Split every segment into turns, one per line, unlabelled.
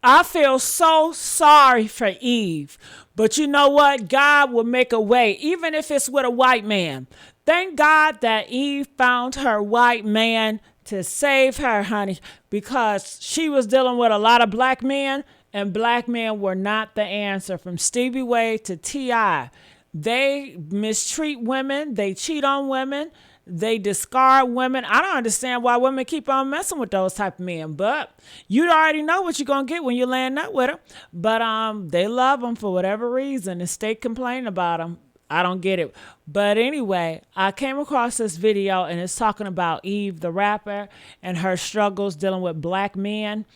I feel so sorry for Eve. But you know what? God will make a way, even if it's with a white man. Thank God that Eve found her white man to save her, honey, because she was dealing with a lot of black men, and black men were not the answer. From Stevie Way to T.I., they mistreat women, they cheat on women, they discard women. I don't understand why women keep on messing with those type of men, but you already know what you're gonna get when you land up with them. But they love them for whatever reason and stay complaining about them. I don't get it. But anyway, I came across this video and it's talking about Eve, the rapper, and her struggles dealing with black men.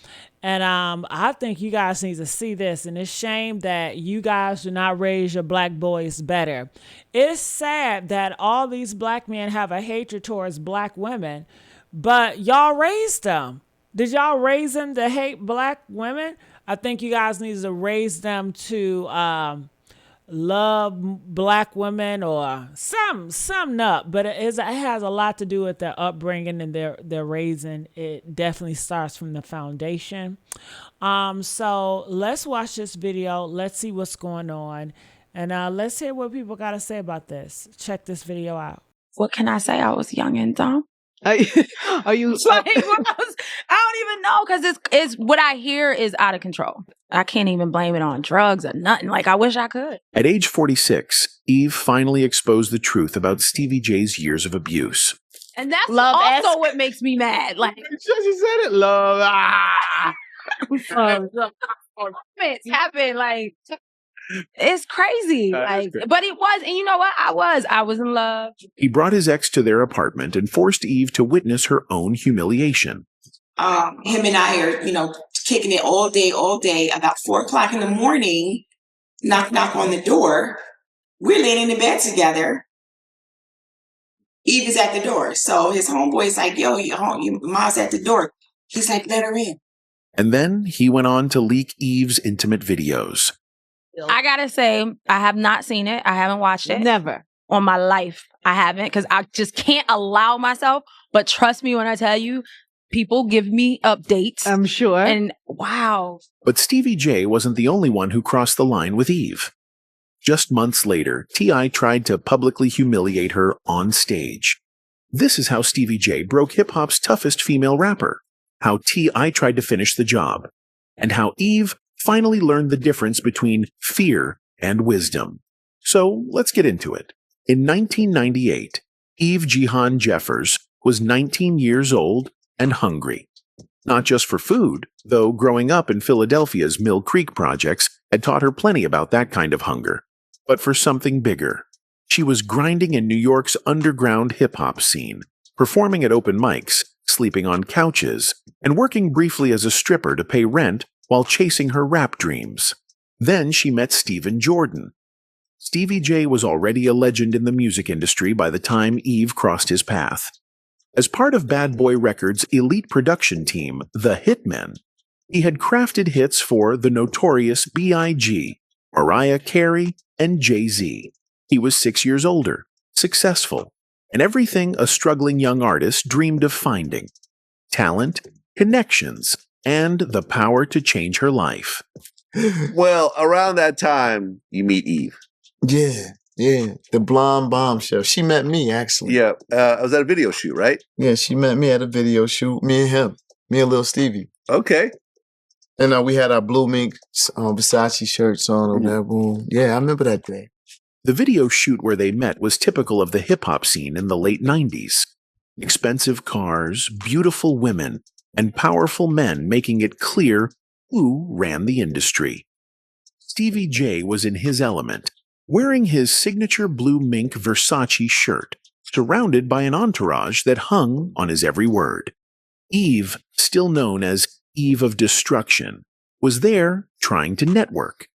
And I think you guys need to see this. And it's shame that you guys do not raise your black boys better. It's sad that all these black men have a hatred towards black women, but y'all raised them. Did y'all raise them to hate black women? I think you guys need to raise them to love black women or some up, but it has a lot to do with their upbringing and their raising. It definitely starts from the foundation. So let's watch this video. Let's see what's going on, and let's hear what people got to say about this. Check this video out.
What can I say? I was young and dumb.
Are you?
I don't even know, because it's what I hear is out of control. I can't even blame it on drugs or nothing. Like, I wish I could.
At age 46, Eve finally exposed the truth about Stevie J's years of abuse.
And that's also what makes me mad. Like,
She said it, love.
it's happened. Like, it's crazy. Like, but it was, and you know what? I was in love.
He brought his ex to their apartment and forced Eve to witness her own humiliation.
Him and I are, kicking it all day. About 4:00 in the morning, knock on the door. We're laying in the bed together. Eve is at the door. So his homeboy's like, yo, your mom's at the door. He's like, let her in.
And then he went on to leak Eve's intimate videos.
I gotta say, I have not seen it. I haven't watched it.
Never.
On my life, I haven't, because I just can't allow myself. But trust me when I tell you, people give me updates.
I'm sure.
And wow.
But Stevie J wasn't the only one who crossed the line with Eve. Just months later, T.I. tried to publicly humiliate her on stage. This is how Stevie J broke hip-hop's toughest female rapper, how T.I. tried to finish the job, and how Eve finally learned the difference between fear and wisdom. So let's get into it. In 1998, Eve Jihan Jeffers was 19 years old and hungry. Not just for food, though growing up in Philadelphia's Mill Creek projects had taught her plenty about that kind of hunger, but for something bigger. She was grinding in New York's underground hip-hop scene, performing at open mics, sleeping on couches, and working briefly as a stripper to pay rent while chasing her rap dreams. Then she met Stephen Jordan. Stevie J was already a legend in the music industry by the time Eve crossed his path. As part of Bad Boy Records' elite production team, the Hitmen, he had crafted hits for the notorious B.I.G., Mariah Carey, and Jay-Z. He was 6 years older, successful, and everything a struggling young artist dreamed of finding: talent, connections, and the power to change her life.
Well, around that time, you meet Eve.
Yeah. The blonde bombshell. She met me, actually.
Yeah. I was at a video shoot, right?
Yeah, she met me at a video shoot. Me and him. Me and Lil Stevie.
Okay.
And we had our blue mink Versace shirts on or whatever. Yeah, I remember that day.
The video shoot where they met was typical of the hip-hop scene in the late 90s. Expensive cars, beautiful women, and powerful men making it clear who ran the industry. Stevie J was in his element, wearing his signature blue mink Versace shirt, surrounded by an entourage that hung on his every word. Eve, still known as Eve of Destruction, was there trying to network,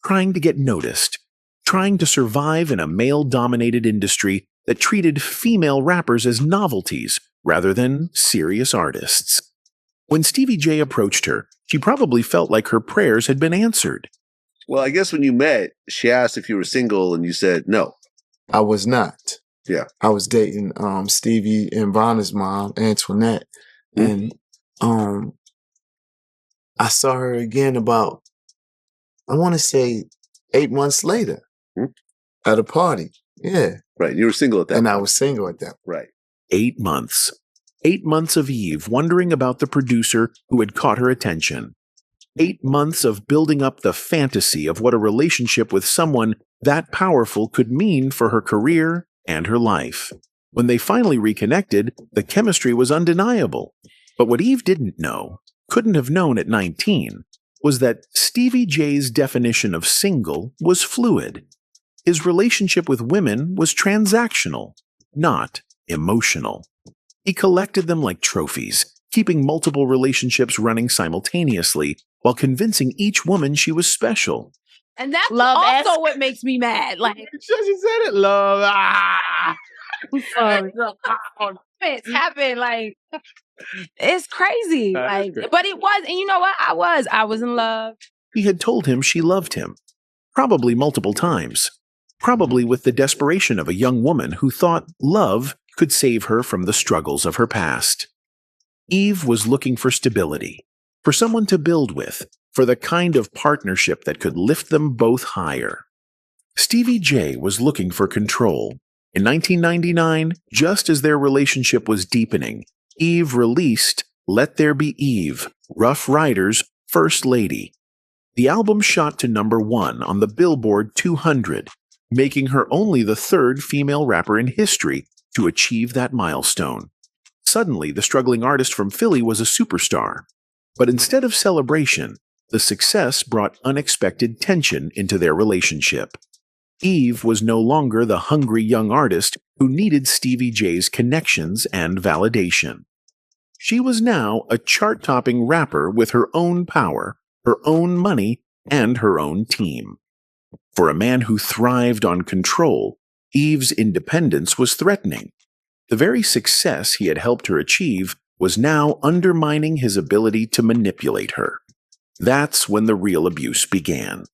trying to get noticed, trying to survive in a male-dominated industry that treated female rappers as novelties rather than serious artists. When Stevie J approached her, she probably felt like her prayers had been answered.
Well, I guess when you met, she asked if you were single and you said no.
I was not.
Yeah.
I was dating Stevie and Vonna's mom, Antoinette. And I saw her again about, I want to say 8 months later at a party. Yeah.
Right. You were single at that
And
point.
I was single at that point.
Right.
8 months. 8 months of Eve wondering about the producer who had caught her attention. 8 months of building up the fantasy of what a relationship with someone that powerful could mean for her career and her life. When they finally reconnected, the chemistry was undeniable. But what Eve didn't know, couldn't have known at 19, was that Stevie J's definition of single was fluid. His relationship with women was transactional, not emotional. He collected them like trophies, keeping multiple relationships running simultaneously while convincing each woman she was special.
And that's
Love
also
esque.
what makes me mad. Like,
She said it, love. Ah.
it's happened. Like, it's crazy.
That is
Like,
crazy.
but it was, and you know what? I was in love.
He had told him she loved him, probably multiple times, probably with the desperation of a young woman who thought love could save her from the struggles of her past. Eve was looking for stability, for someone to build with, for the kind of partnership that could lift them both higher. Stevie J was looking for control. In 1999, just as their relationship was deepening, Eve released Let There Be Eve, Rough Riders' First Lady. The album shot to #1 on the Billboard 200, making her only the third female rapper in history to achieve that milestone. Suddenly, the struggling artist from Philly was a superstar. But instead of celebration, the success brought unexpected tension into their relationship. Eve was no longer the hungry young artist who needed Stevie J's connections and validation. She was now a chart-topping rapper with her own power, her own money, and her own team. For a man who thrived on control, Eve's independence was threatening. The very success he had helped her achieve was now undermining his ability to manipulate her. That's when the real abuse began.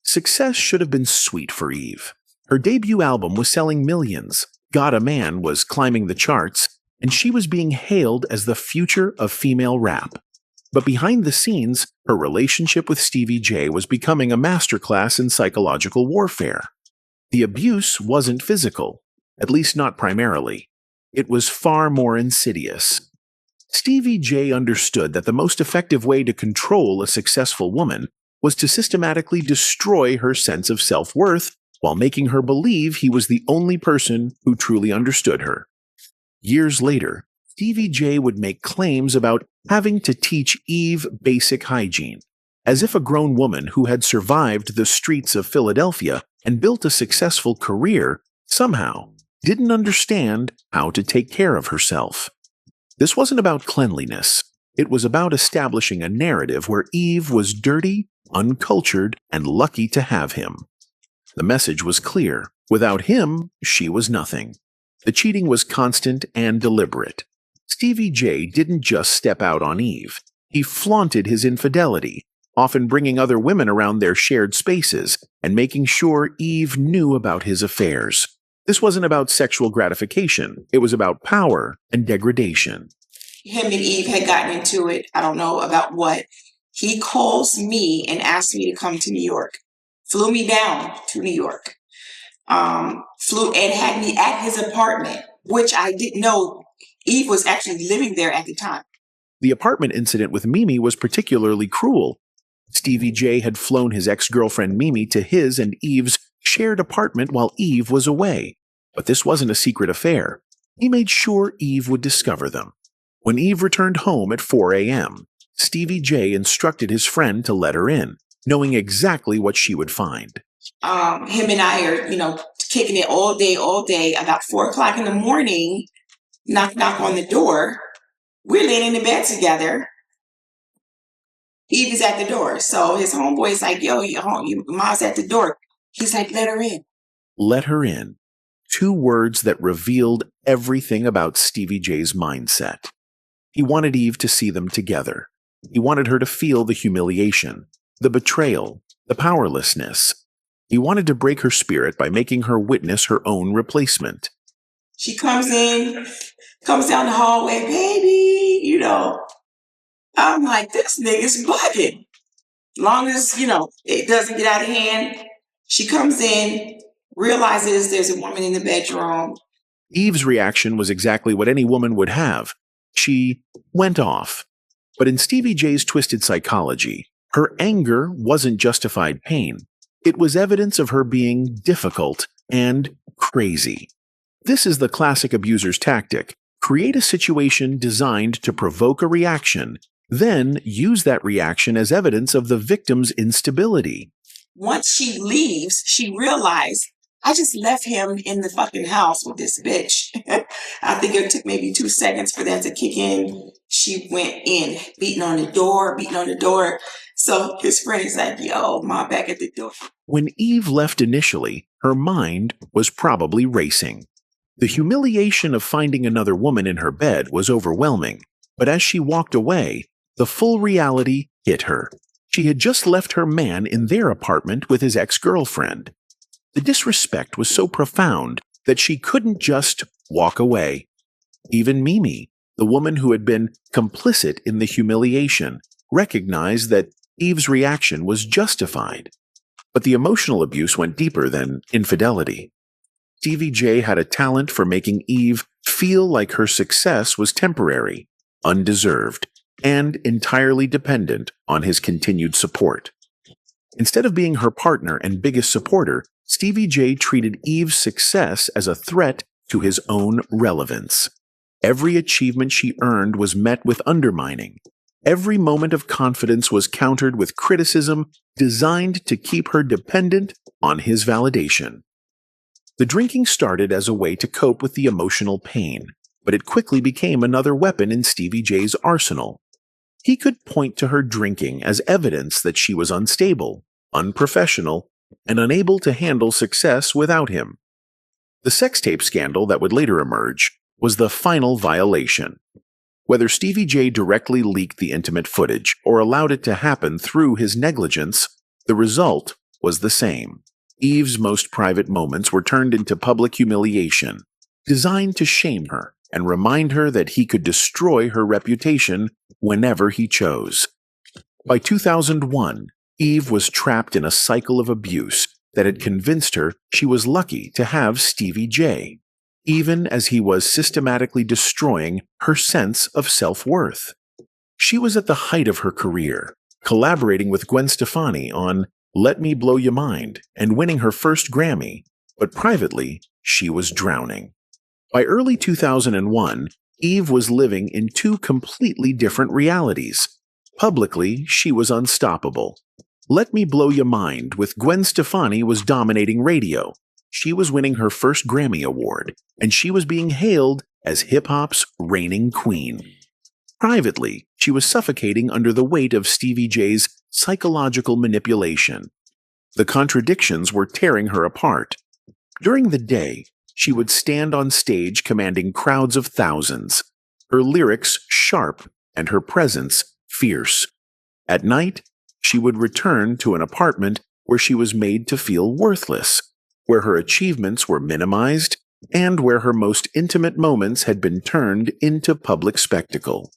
Success should have been sweet for Eve. Her debut album was selling millions, Got a Man was climbing the charts, and she was being hailed as the future of female rap. But behind the scenes, her relationship with Stevie J was becoming a masterclass in psychological warfare. The abuse wasn't physical, at least not primarily. It was far more insidious. Stevie J understood that the most effective way to control a successful woman was to systematically destroy her sense of self-worth while making her believe he was the only person who truly understood her. Years later, Stevie J would make claims about having to teach Eve basic hygiene, as if a grown woman who had survived the streets of Philadelphia and built a successful career somehow didn't understand how to take care of herself. This wasn't about cleanliness. It was about establishing a narrative where Eve was dirty, uncultured, and lucky to have him. The message was clear. Without him, she was nothing. The cheating was constant and deliberate. Stevie J didn't just step out on Eve. He flaunted his infidelity, often bringing other women around their shared spaces and making sure Eve knew about his affairs. This wasn't about sexual gratification. It was about power and degradation.
Him and Eve had gotten into it. I don't know about what. He calls me and asked me to come to New York. Flew me down to New York. Flew and had me at his apartment, which I didn't know Eve was actually living there at the time.
The apartment incident with Mimi was particularly cruel. Stevie J had flown his ex-girlfriend Mimi to his and Eve's shared apartment while Eve was away. But this wasn't a secret affair. He made sure Eve would discover them. When Eve returned home at 4 a.m., Stevie J instructed his friend to let her in, knowing exactly what she would find.
Him and I are, kicking it all day. About 4 o'clock in the morning, knock on the door. We're laying in the bed together. Eve is at the door. So his homeboy is like, yo, your mom's at the door. He's like, let her in.
Let her in. 2 words that revealed everything about Stevie J's mindset. He wanted Eve to see them together. He wanted her to feel the humiliation, the betrayal, the powerlessness. He wanted to break her spirit by making her witness her own replacement.
She comes in, comes down the hallway, baby, I'm like, this nigga's bugging. Long as, it doesn't get out of hand, she comes in, realizes there's a woman in the bedroom.
Eve's reaction was exactly what any woman would have. She went off. But in Stevie J's twisted psychology, her anger wasn't justified pain. It was evidence of her being difficult and crazy. This is the classic abuser's tactic. Create a situation designed to provoke a reaction, then use that reaction as evidence of the victim's instability.
Once she leaves, she realized, I just left him in the fucking house with this bitch. I think it took maybe 2 seconds for that to kick in. She went in, beating on the door. So his friend is like, yo, Mom, back at the door.
When Eve left initially, her mind was probably racing. The humiliation of finding another woman in her bed was overwhelming, but as she walked away, the full reality hit her. She had just left her man in their apartment with his ex-girlfriend. The disrespect was so profound that she couldn't just walk away. Even Mimi, the woman who had been complicit in the humiliation, recognized that Eve's reaction was justified. But the emotional abuse went deeper than infidelity. Stevie J had a talent for making Eve feel like her success was temporary, undeserved, and entirely dependent on his continued support. Instead of being her partner and biggest supporter, Stevie J treated Eve's success as a threat to his own relevance. Every achievement she earned was met with undermining. Every moment of confidence was countered with criticism designed to keep her dependent on his validation. The drinking started as a way to cope with the emotional pain, but it quickly became another weapon in Stevie J's arsenal. He could point to her drinking as evidence that she was unstable, unprofessional, and unable to handle success without him. The sex tape scandal that would later emerge was the final violation. Whether Stevie J directly leaked the intimate footage or allowed it to happen through his negligence, the result was the same. Eve's most private moments were turned into public humiliation, designed to shame her and remind her that he could destroy her reputation whenever he chose. By 2001, Eve was trapped in a cycle of abuse that had convinced her she was lucky to have Stevie J, even as he was systematically destroying her sense of self-worth. She was at the height of her career, collaborating with Gwen Stefani on Let Me Blow Your Mind and winning her first Grammy, but privately, she was drowning. By early 2001, Eve was living in 2 completely different realities. Publicly, she was unstoppable. Let Me Blow Your Mind with Gwen Stefani was dominating radio. She was winning her first Grammy Award, and she was being hailed as hip-hop's reigning queen. Privately, she was suffocating under the weight of Stevie J's psychological manipulation. The contradictions were tearing her apart. During the day, she would stand on stage commanding crowds of thousands, her lyrics sharp and her presence fierce. At night, she would return to an apartment where she was made to feel worthless, where her achievements were minimized, and where her most intimate moments had been turned into public spectacle.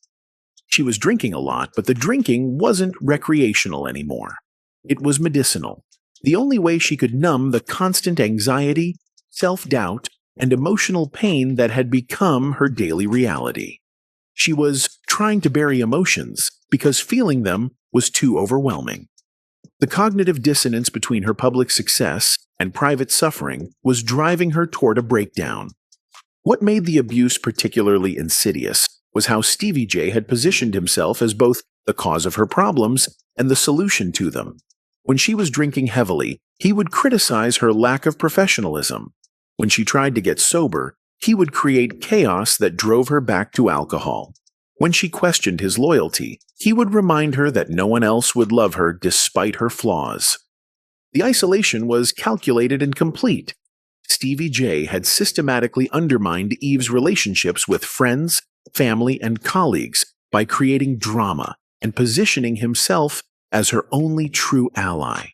She was drinking a lot, but the drinking wasn't recreational anymore. It was medicinal, the only way she could numb the constant anxiety, self-doubt, and emotional pain that had become her daily reality. She was trying to bury emotions because feeling them was too overwhelming. The cognitive dissonance between her public success and private suffering was driving her toward a breakdown. What made the abuse particularly insidious was how Stevie J had positioned himself as both the cause of her problems and the solution to them. When she was drinking heavily, he would criticize her lack of professionalism. When she tried to get sober, he would create chaos that drove her back to alcohol. When she questioned his loyalty, he would remind her that no one else would love her despite her flaws. The isolation was calculated and complete. Stevie J had systematically undermined Eve's relationships with friends, family, and colleagues by creating drama and positioning himself as her only true ally.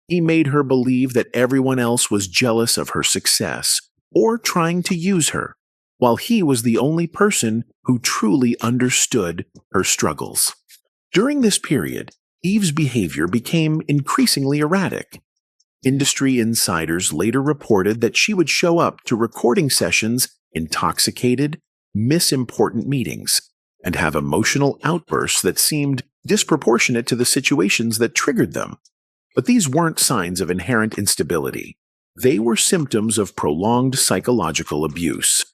He made her believe that everyone else was jealous of her success or trying to use her, while he was the only person who truly understood her struggles. During this period, Eve's behavior became increasingly erratic. Industry insiders later reported that she would show up to recording sessions intoxicated, miss important meetings, and have emotional outbursts that seemed disproportionate to the situations that triggered them. But these weren't signs of inherent instability. They were symptoms of prolonged psychological abuse.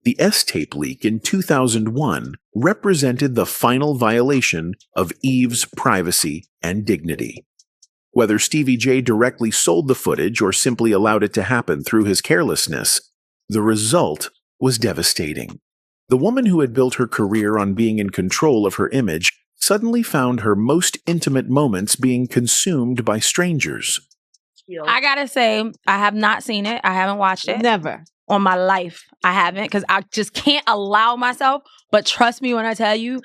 The S-tape leak in 2001 represented the final violation of Eve's privacy and dignity. Whether Stevie J directly sold the footage or simply allowed it to happen through his carelessness, the result was devastating. The woman who had built her career on being in control of her image suddenly found her most intimate moments being consumed by strangers.
I gotta say, I have not seen it. I haven't watched it.
Never.
On my life, I haven't, because I just can't allow myself. But trust me when I tell you,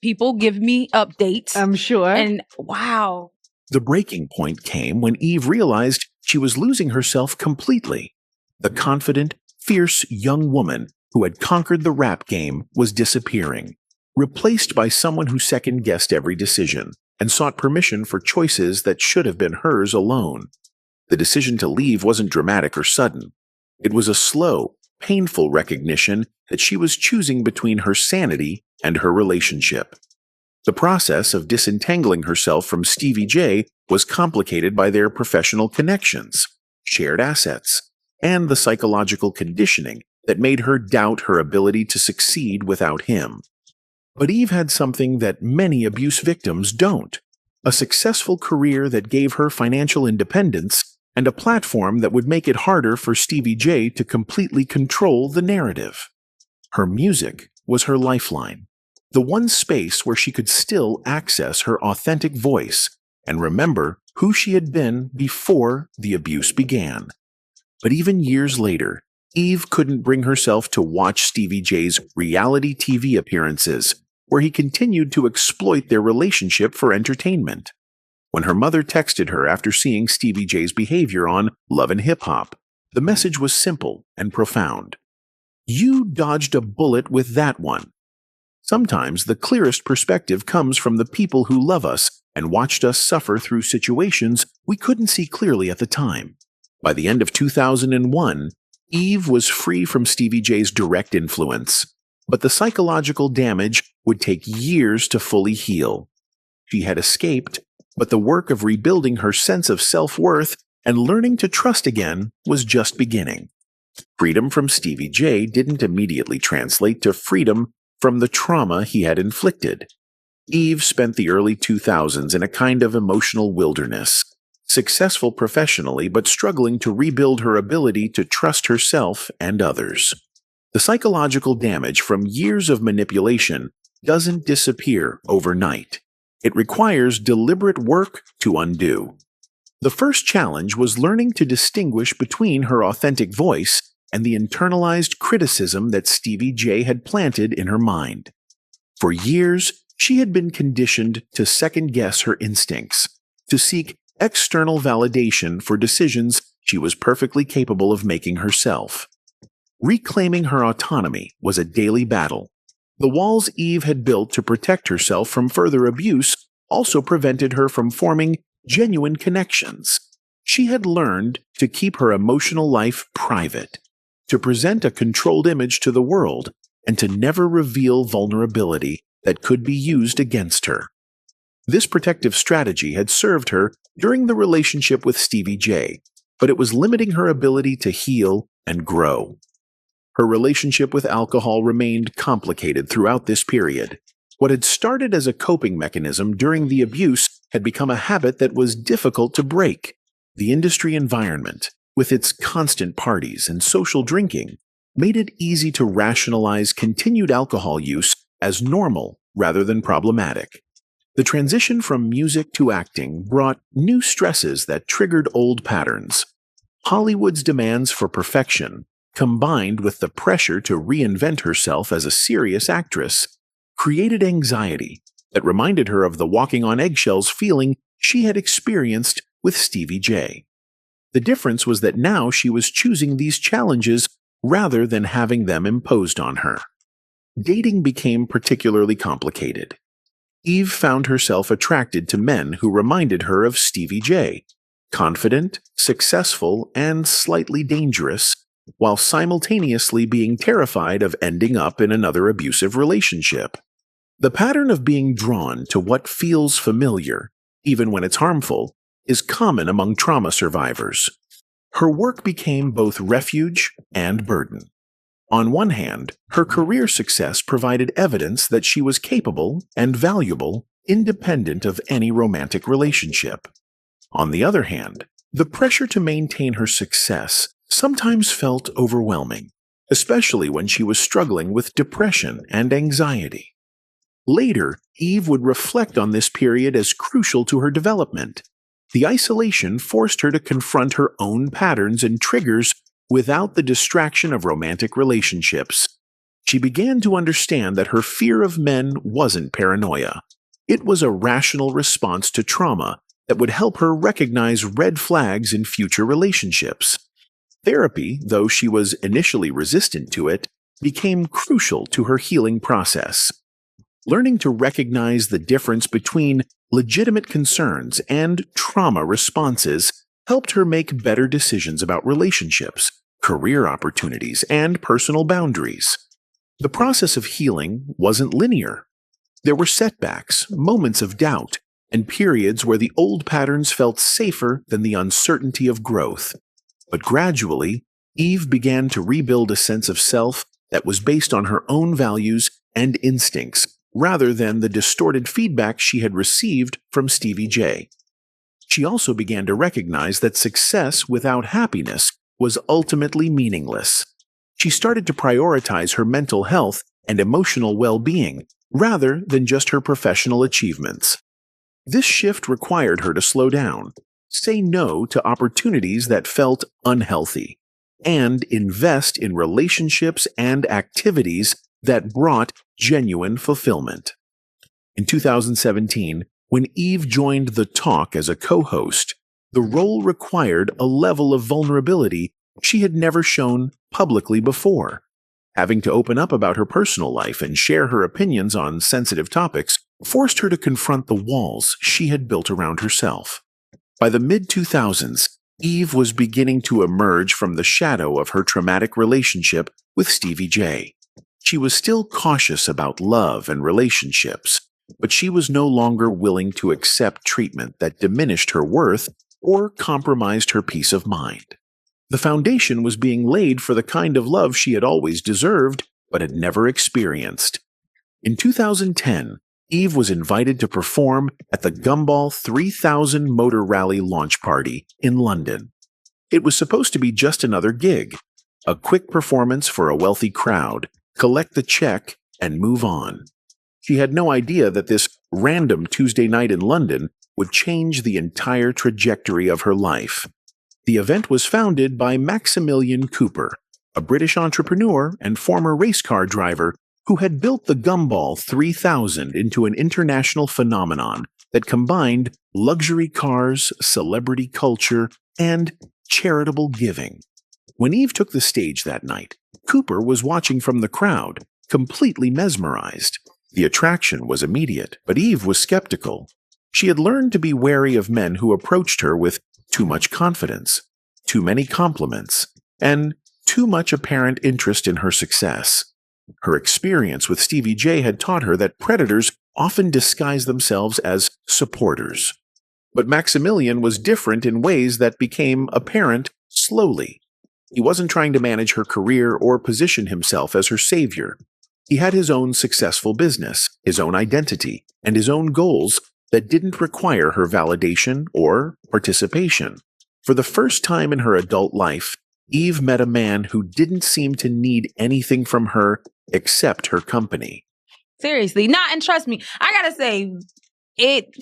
people give me updates.
I'm sure.
And wow.
The breaking point came when Eve realized she was losing herself completely. The confident, fierce young woman who had conquered the rap game was disappearing, replaced by someone who second-guessed every decision and sought permission for choices that should have been hers alone. The decision to leave wasn't dramatic or sudden. It was a slow, painful recognition that she was choosing between her sanity and her relationship. The process of disentangling herself from Stevie J was complicated by their professional connections, shared assets, and the psychological conditioning that made her doubt her ability to succeed without him. But Eve had something that many abuse victims don't: a successful career that gave her financial independence and a platform that would make it harder for Stevie J to completely control the narrative. Her music was her lifeline, the one space where she could still access her authentic voice and remember who she had been before the abuse began. But even years later, Eve couldn't bring herself to watch Stevie J's reality TV appearances, where he continued to exploit their relationship for entertainment. When her mother texted her after seeing Stevie J's behavior on Love and Hip Hop, the message was simple and profound. You dodged a bullet with that one. Sometimes the clearest perspective comes from the people who love us and watched us suffer through situations we couldn't see clearly at the time. By the end of 2001, Eve was free from Stevie J's direct influence, but the psychological damage would take years to fully heal. She had escaped, but the work of rebuilding her sense of self-worth and learning to trust again was just beginning. Freedom from Stevie J didn't immediately translate to freedom from the trauma he had inflicted. Eve spent the early 2000s in a kind of emotional wilderness, successful professionally but struggling to rebuild her ability to trust herself and others. The psychological damage from years of manipulation doesn't disappear overnight. It requires deliberate work to undo. The first challenge was learning to distinguish between her authentic voice and the internalized criticism that Stevie J had planted in her mind. For years, she had been conditioned to second-guess her instincts, to seek external validation for decisions she was perfectly capable of making herself. Reclaiming her autonomy was a daily battle. The walls Eve had built to protect herself from further abuse also prevented her from forming genuine connections. She had learned to keep her emotional life private, to present a controlled image to the world, and to never reveal vulnerability that could be used against her. This protective strategy had served her during the relationship with Stevie J, but it was limiting her ability to heal and grow. Her relationship with alcohol remained complicated throughout this period. What had started as a coping mechanism during the abuse had become a habit that was difficult to break. The industry environment, with its constant parties and social drinking, made it easy to rationalize continued alcohol use as normal rather than problematic. The transition from music to acting brought new stresses that triggered old patterns. Hollywood's demands for perfection, combined with the pressure to reinvent herself as a serious actress, created anxiety that reminded her of the walking on eggshells feeling she had experienced with Stevie J. The difference was that now she was choosing these challenges rather than having them imposed on her. Dating became particularly complicated. Eve found herself attracted to men who reminded her of Stevie J, confident, successful, and slightly dangerous, while simultaneously being terrified of ending up in another abusive relationship. The pattern of being drawn to what feels familiar, even when it's harmful, is common among trauma survivors. Her work became both refuge and burden. On one hand, her career success provided evidence that she was capable and valuable, independent of any romantic relationship. On the other hand, the pressure to maintain her success sometimes felt overwhelming, especially when she was struggling with depression and anxiety. Later, Eve would reflect on this period as crucial to her development. The isolation forced her to confront her own patterns and triggers without the distraction of romantic relationships. She began to understand that her fear of men wasn't paranoia. It was a rational response to trauma that would help her recognize red flags in future relationships. Therapy, though she was initially resistant to it, became crucial to her healing process. Learning to recognize the difference between legitimate concerns and trauma responses helped her make better decisions about relationships, career opportunities, and personal boundaries. The process of healing wasn't linear. There were setbacks, moments of doubt, and periods where the old patterns felt safer than the uncertainty of growth. But gradually, Eve began to rebuild a sense of self that was based on her own values and instincts, rather than the distorted feedback she had received from Stevie J. She also began to recognize that success without happiness was ultimately meaningless. She started to prioritize her mental health and emotional well-being rather than just her professional achievements. This shift required her to slow down, say no to opportunities that felt unhealthy, and invest in relationships and activities that brought genuine fulfillment. In 2017, when Eve joined The Talk as a co-host, the role required a level of vulnerability she had never shown publicly before. Having to open up about her personal life and share her opinions on sensitive topics forced her to confront the walls she had built around herself. By the mid-2000s, Eve was beginning to emerge from the shadow of her traumatic relationship with Stevie J. She was still cautious about love and relationships, but she was no longer willing to accept treatment that diminished her worth or compromised her peace of mind. The foundation was being laid for the kind of love she had always deserved, but had never experienced. In 2010, Eve was invited to perform at the Gumball 3000 Motor Rally launch party in London. It was supposed to be just another gig, a quick performance for a wealthy crowd, collect the check, and move on. She had no idea that this random Tuesday night in London would change the entire trajectory of her life. The event was founded by Maximilian Cooper, a British entrepreneur and former race car driver who had built the Gumball 3000 into an international phenomenon that combined luxury cars, celebrity culture, and charitable giving. When Eve took the stage that night, Cooper was watching from the crowd, completely mesmerized. The attraction was immediate, but Eve was skeptical. She had learned to be wary of men who approached her with too much confidence, too many compliments, and too much apparent interest in her success. Her experience with Stevie J had taught her that predators often disguise themselves as supporters. But Maximilian was different in ways that became apparent slowly. He wasn't trying to manage her career or position himself as her savior. He had his own successful business, his own identity, and his own goals that didn't require her validation or participation. For the first time in her adult life, Eve met a man who didn't seem to need anything from her except her company.
Seriously. And trust me, I gotta say,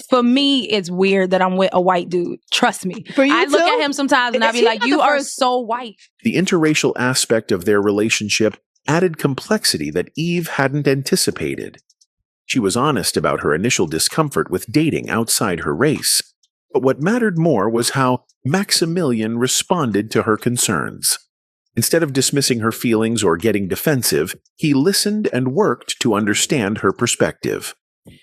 for me, it's weird that I'm with a white dude. Trust me.
For you
I look
too?
at him sometimes and I be like, you are so white.
The interracial aspect of their relationship added complexity that Eve hadn't anticipated. She was honest about her initial discomfort with dating outside her race, but what mattered more was how Maximilian responded to her concerns. Instead of dismissing her feelings or getting defensive, he listened and worked to understand her perspective.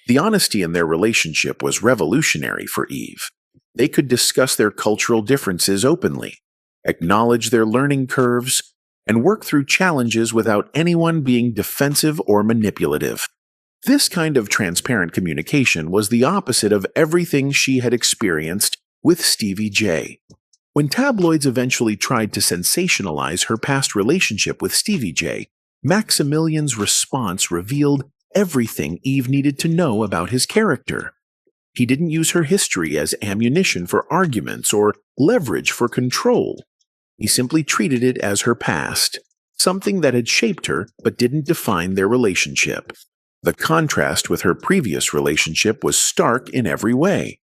The honesty in their relationship was revolutionary for Eve. They could discuss their cultural differences openly, acknowledge their learning curves, and work through challenges without anyone being defensive or manipulative. This kind of transparent communication was the opposite of everything she had experienced with Stevie J. When tabloids eventually tried to sensationalize her past relationship with Stevie J, Maximilian's response revealed everything Eve needed to know about his character. He didn't use her history as ammunition for arguments or leverage for control. He simply treated it as her past, something that had shaped her but didn't define their relationship. The contrast with her previous relationship was stark in every way.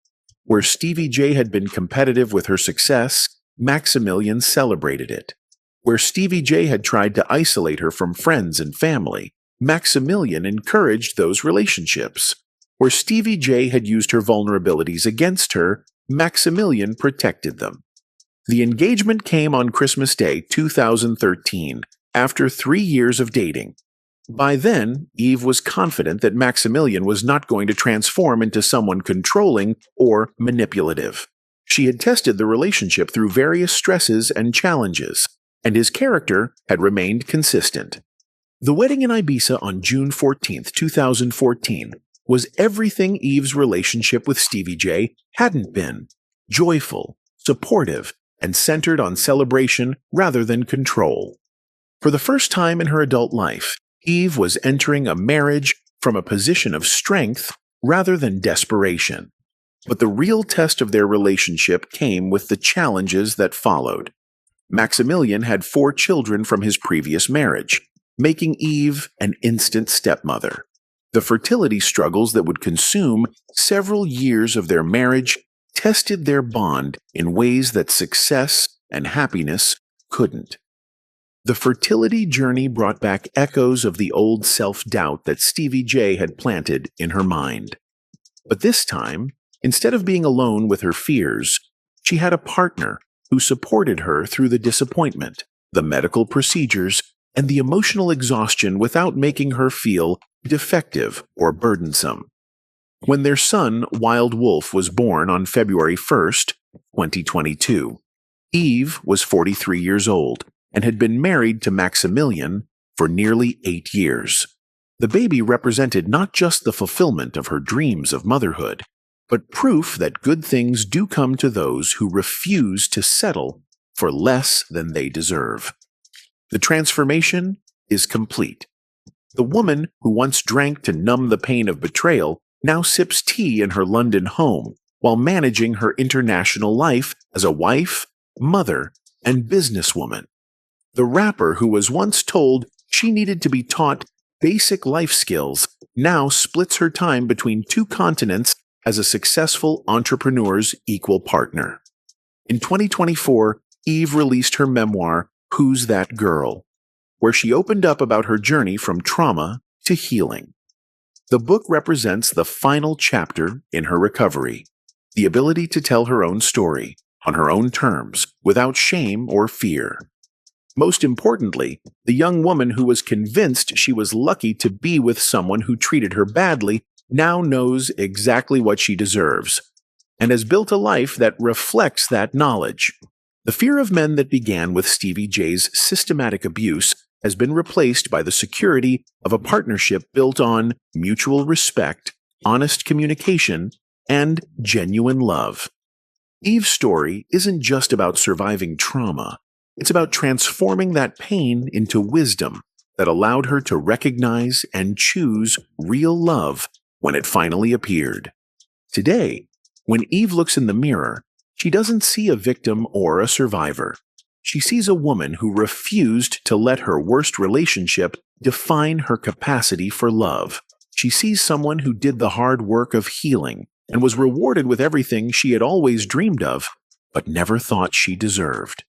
Where Stevie J had been competitive with her success, Maximilian celebrated it. Where Stevie J had tried to isolate her from friends and family, Maximilian encouraged those relationships. Where Stevie J had used her vulnerabilities against her, Maximilian protected them. The engagement came on Christmas Day 2013, after 3 years of dating. By then, Eve was confident that Maximilian was not going to transform into someone controlling or manipulative. She had tested the relationship through various stresses and challenges, and his character had remained consistent. The wedding in Ibiza on June 14, 2014, was everything Eve's relationship with Stevie J hadn't been: joyful, supportive, and centered on celebration rather than control. For the first time in her adult life, Eve was entering a marriage from a position of strength rather than desperation. But the real test of their relationship came with the challenges that followed. Maximilian had 4 children from his previous marriage, making Eve an instant stepmother. The fertility struggles that would consume several years of their marriage tested their bond in ways that success and happiness couldn't. The fertility journey brought back echoes of the old self-doubt that Stevie J had planted in her mind. But this time, instead of being alone with her fears, she had a partner who supported her through the disappointment, the medical procedures, and the emotional exhaustion without making her feel defective or burdensome. When their son, Wild Wolf, was born on February 1st, 2022, Eve was 43 years old and had been married to Maximilian for nearly 8 years. The baby represented not just the fulfillment of her dreams of motherhood, but proof that good things do come to those who refuse to settle for less than they deserve. The transformation is complete. The woman who once drank to numb the pain of betrayal now sips tea in her London home while managing her international life as a wife, mother, and businesswoman. The rapper who was once told she needed to be taught basic life skills now splits her time between 2 continents as a successful entrepreneur's equal partner. In 2024, Eve released her memoir, Who's That Girl?, where she opened up about her journey from trauma to healing. The book represents the final chapter in her recovery, the ability to tell her own story, on her own terms, without shame or fear. Most importantly, the young woman who was convinced she was lucky to be with someone who treated her badly now knows exactly what she deserves, and has built a life that reflects that knowledge. The fear of men that began with Stevie J's systematic abuse has been replaced by the security of a partnership built on mutual respect, honest communication, and genuine love. Eve's story isn't just about surviving trauma. It's about transforming that pain into wisdom that allowed her to recognize and choose real love when it finally appeared. Today, when Eve looks in the mirror, she doesn't see a victim or a survivor. She sees a woman who refused to let her worst relationship define her capacity for love. She sees someone who did the hard work of healing and was rewarded with everything she had always dreamed of, but never thought she deserved.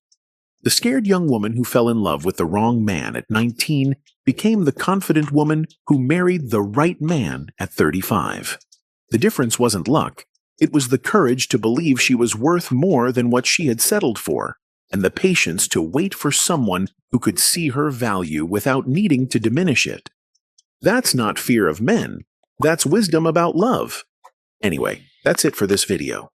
The scared young woman who fell in love with the wrong man at 19 became the confident woman who married the right man at 35. The difference wasn't luck. It was the courage to believe she was worth more than what she had settled for, and the patience to wait for someone who could see her value without needing to diminish it. That's not fear of men. That's wisdom about love. Anyway, that's it for this video.